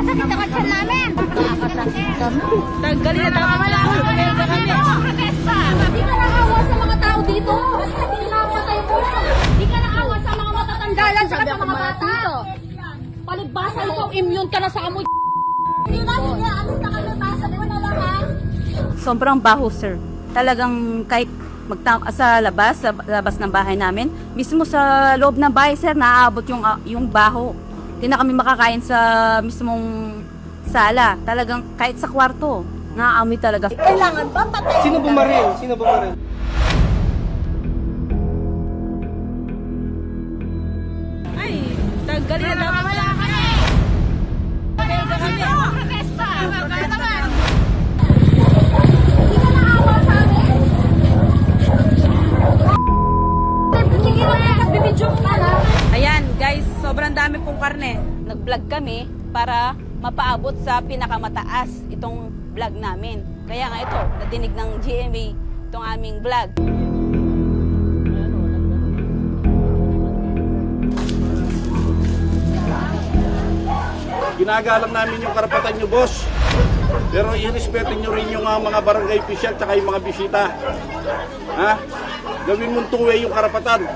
Nakakasakit ako dyan namin. Nakakasakit kami. Tanggalin na tama wala kami. Hindi ka naawa sa mga tao dito. Pinapatay mo. Hindi ka naawa sa mga matatanda lang sa mga bata. Palibasa ito, immune ka na sa amoy. Hindi namin niya, alis na kami, basa mo na lang ha. Sobrang baho, sir. Talagang kahit sa labas ng bahay namin, mismo sa loob ng bahay, sir, naaabot yung baho. Hindi na kami makakain sa mismong sala. Talagang kahit sa kwarto, naaamoy talaga. Kailangan ba patay? Sino bumaril? Sino bumaril? Ay, tanggalin na tama wala kami. Hindi ka naawa sa amin? Sige na, nagbibidyo ka na. Ayan, guys, sobrang dami pong karne. Nag-vlog kami para mapaabot sa pinakamataas itong vlog namin. Kaya nga ito, nadinig ng GMA itong aming vlog. Ginagalang namin yung karapatan nyo, boss. Pero i-respeto nyo rin yung mga barangay official at yung mga bisita. Ha? Gawin mong two-way yung karapatan.